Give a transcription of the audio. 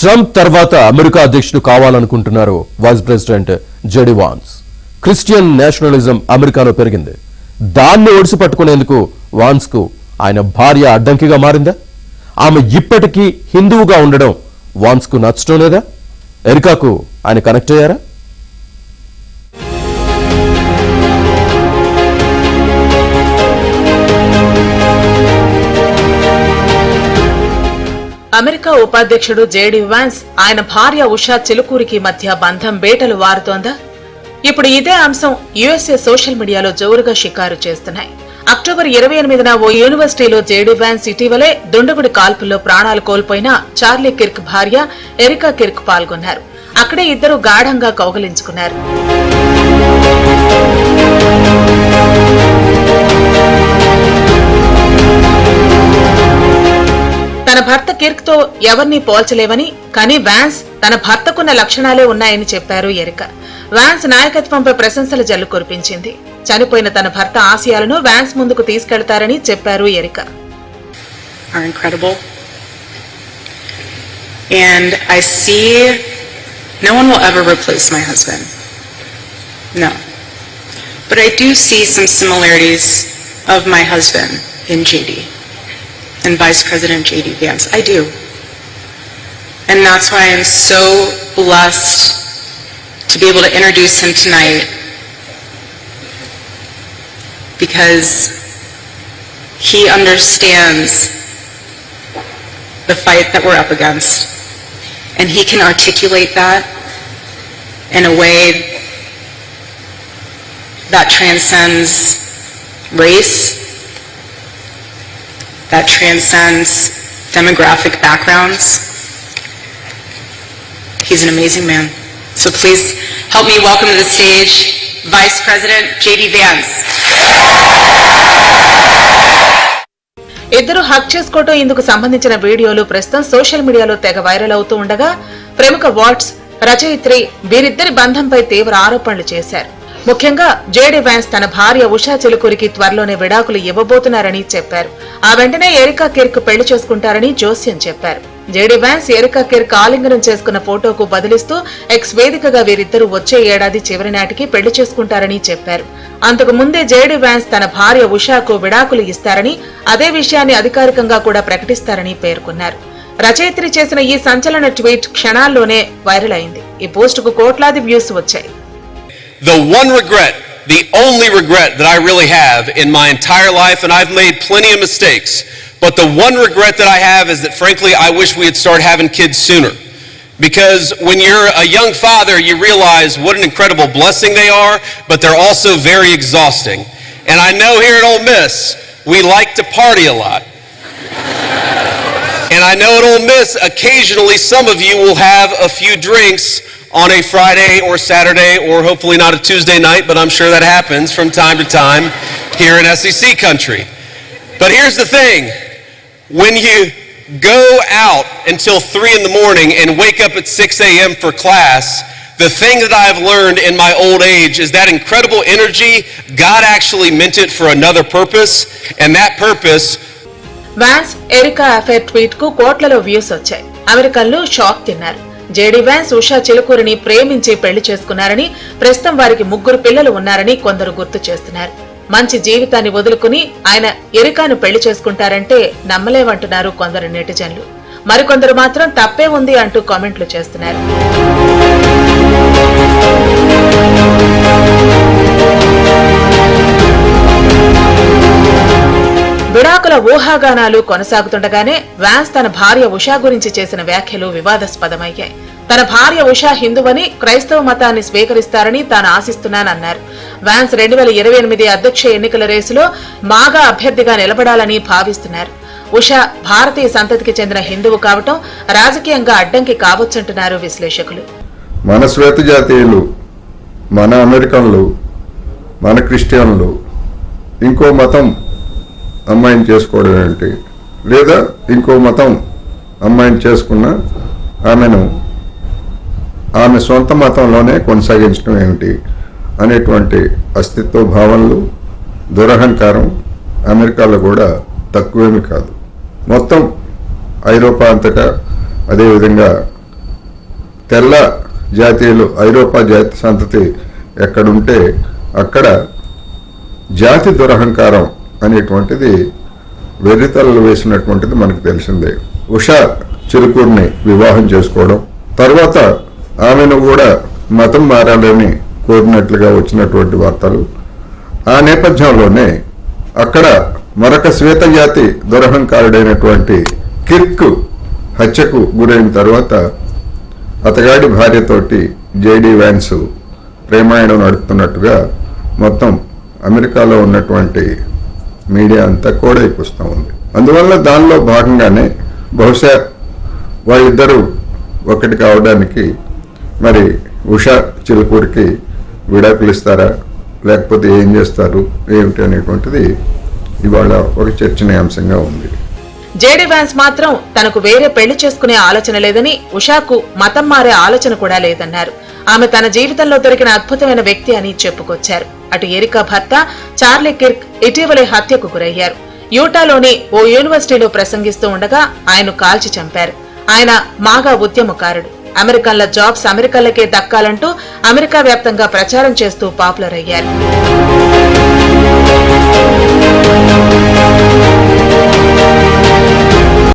Trump తర్వాత America అధ్యక్షుడు కావాలనుకుంటున్నారు vice president JD Vance. Christian nationalism అమెరికాలో పెరిగింది. దాన్ని ఒడిసి పట్టుకునేందుకు వాన్స్ కు ఆయన భార్య అడ్డంకిగా మారిందా? ఆమె ఇప్పటికీ హిందువుగా ఉండడం వాన్స్ కు నచ్చడం లేదా? ఎరికాకు ఆయన కనెక్ట్ అయ్యారా? అమెరికా ఉపాధ్యక్షుడు జేడీ వాన్స్ ఆయన భార్య ఉషా చిలుకూరికి మధ్య బంధం బేటలు వారుతోందా? ఇప్పుడు ఇదే అంశం యుఎస్ఏ సోషల్ మీడియాలో జోరుగా షికారు చేస్తున్నాయి. అక్టోబర్ 28న ఓ యూనివర్సిటీలో జేడీ వాన్స్ ఇటీవలే దుండగుడి కాల్పుల్లో ప్రాణాలు కోల్పోయిన చార్లీ కిర్క్ భార్య ఎరికా కిర్క్ పాల్గొన్నారు. అక్కడే ఇద్దరు గాఢంగా కౌగిలించుకున్నారు. తన భర్త కిర్క్ తో ఎవరిని పోల్చలేవని, కానీ వాన్స్ తన భర్తకున్న లక్షణాలే ఉన్నాయని చెప్పారు ఎరికా. వాన్స్ నాయకత్వంపై ప్రశంసల జల్లు కురిపించింది. చనిపోయిన తన భర్త ఆశయాలను వాన్స్ ముందుకు తీసుకెళ్తారని చెప్పారు Erika. And I see no one will ever replace my husband. No. But I do see some similarities of my husband in JD. And Vice President J.D. Vance. I do. And that's why I'm so blessed to be able to introduce him tonight, because he understands the fight that we're up against, and he can articulate that in a way that transcends race, that transcends demographic backgrounds. He's an amazing man. So please help me welcome to the stage Vice President J.D. Vance. ఇద్దరు హక్ చేసుకోవటం ఇందుకు సంబంధించిన వీడియోలు ప్రస్తుతం social మీడియాలో తెగ viral అవుతూ ఉండగా, ప్రముఖ వాట్స్ రచయిత్రి వీరిద్దరి బంధంపై తీవ్ర ఆరోపణలు చేశారు. ముఖ్యంగా జేడీ వాన్స్ తన భార్య ఉషా చిలుకూరికి త్వరలోనే విడాకులు ఇవ్వబోతున్నారని చెప్పారు. ఆ వెంటనే ఎరికా కిర్క్ పెళ్లి చేసుకుంటారని జోస్యం చెప్పారు. జేడీ వాన్స్ ఎరికా కిర్క్ ఆలింగనం చేసుకున్న ఫోటోకు బదిలిస్తూ ఎక్స్ వేదికగా వీరిద్దరూ వచ్చే ఏడాది చివరి నాటికి పెళ్లి చేసుకుంటారని చెప్పారు. అంతకు ముందే జేడీ వాన్స్ తన భార్య ఉషాకు విడాకులు ఇస్తారని, అదే విషయాన్ని అధికారికంగా కూడా ప్రకటిస్తారని పేర్కొన్నారు. రచయిత్రి చేసిన ఈ సంచలన ట్వీట్ క్షణాల్లోనే వైరల్ అయింది. ఈ పోస్టుకు కోట్లాది వ్యూస్ వచ్చాయి. The one regret, the only regret that I really have in my entire life, and I've made plenty of mistakes, but the one regret that I have is that frankly I wish we had started having kids sooner. Because when you're a young father, you realize what an incredible blessing they are, but they're also very exhausting. And I know here at Ole Miss, we like to party a lot. And I know at Ole Miss, occasionally some of you will have a few drinks on a Friday or Saturday, or hopefully not a Tuesday night, but I'm sure that happens from time to time here in SEC country. But here's the thing, when you go out until 3 in the morning and wake up at 6 a.m. for class, the thing that I've learned in my old age is that incredible energy, God actually meant it for another purpose, and that purpose. Vance Erika affair tweet కు కోట్లలో views వచ్చాయి. అమెరికన్లు shock తిన్నారు. JD Vance Usha చిలుకూరిని ప్రేమించి పెళ్లి చేసుకున్నారని, ప్రస్తుతం వారికి 3 పిల్లలు ఉన్నారని కొందరు గుర్తు చేస్తున్నారు. మంచి జీవితాన్ని వదులుకుని ఆయన ఎరికాను పెళ్లి చేసుకుంటారంటే నమ్మలేమంటున్నారు కొందరు నెటిజన్లు. మరికొందరు మాత్రం తప్పే ఉంది అంటూ కామెంట్లు చేస్తున్నారు. విడాకుల ఊహాగానాలు కొనసాగుతుండగానే వాన్స్ తన భార్య ఉషా గురించి చేసిన వ్యాఖ్యలు వివాదాస్పదమయ్యాయి. తన భార్య ఉషా హిందువని, క్రైస్తవ మతాన్ని స్వీకరిస్తారని తాను ఆశిస్తున్నానన్నారు. వాన్స్ 2028 అధ్యక్ష ఎన్నికల రేసులో మాగా అభ్యర్థిగా నిలబడాలని భావిస్తున్నారు. ఉషా భారతీయ సంతతికి చెందిన హిందువు కావటం రాజకీయంగా అడ్డంకి కావచ్చంటున్నారు విశ్లేషకులు. మన శ్వేత జాతీయులు, మన అమెరికన్లు, మన క్రిస్టియన్లు ఇంకో మతం అమ్మాయిని చేసుకోవడం ఏంటి, లేదా ఇంకో మతం అమ్మాయిని చేసుకున్న ఆమె సొంత మతంలోనే కొనసాగించడం ఏమిటి అనేటువంటి అస్తిత్వ భావనలు, దురహంకారం అమెరికాలో కూడా తక్కువేమీ కాదు. మొత్తం ఐరోపా అంతటా, అదేవిధంగా తెల్ల జాతీయులు, ఐరోపా జాతి సంతతి ఎక్కడుంటే అక్కడ జాతి దురహంకారం అనేటువంటిది వెర్రితలలు వేసినటువంటిది మనకు తెలిసిందే. ఉషా చిలుకూరిని వివాహం చేసుకోవడం, తర్వాత ఆమెను కూడా మతం మారాలని కోరినట్లుగా వచ్చినటువంటి వార్తలు. ఆ నేపథ్యంలోనే అక్కడ మరొక శ్వేత జాతి దురహంకారుడైనటువంటి కిర్క్ హత్యకు గురైన తర్వాత అతగాడి భార్యతోటి జేడీ వ్యాన్స్ ప్రేమాయణం నడుపుతున్నట్టుగా మొత్తం అమెరికాలో ఉన్నటువంటి మీడియా అంతా కోడైపుస్తూ ఉంది. అందువల్ల దానిలో భాగంగానే బహుశా వాళ్ళిద్దరూ ఒకటి కావడానికి మరి ఉషా చిలుకూరికి విడాకులు ఇస్తారా, లేకపోతే ఏం చేస్తారు ఏమిటి అనేటువంటిది ఇవాళ ఒక చర్చనీయాంశంగా ఉంది. జేడీ వ్యాన్స్ మాత్రం తనకు వేరే పెళ్లి చేసుకునే ఆలోచన లేదని, ఉషాకు మతం మారే ఆలోచన కూడా లేదన్నారు. ఆమె తన జీవితంలో దొరికిన అద్భుతమైన వ్యక్తి అని చెప్పుకొచ్చారు. అటు ఎరికా భర్త చార్లీ కిర్క్ ఇటీవలే హత్యకు గురయ్యారు. యూటాలోని ఓ యూనివర్సిటీలో ప్రసంగిస్తూ ఉండగా ఆయన కాల్చి చంపారు. ఆయన మాగా ఉద్యమకారుడు. అమెరికన్ల జాబ్స్ అమెరికన్లకే దక్కాలంటూ అమెరికా వ్యాప్తంగా ప్రచారం చేస్తూ పాపులర్ అయ్యారు.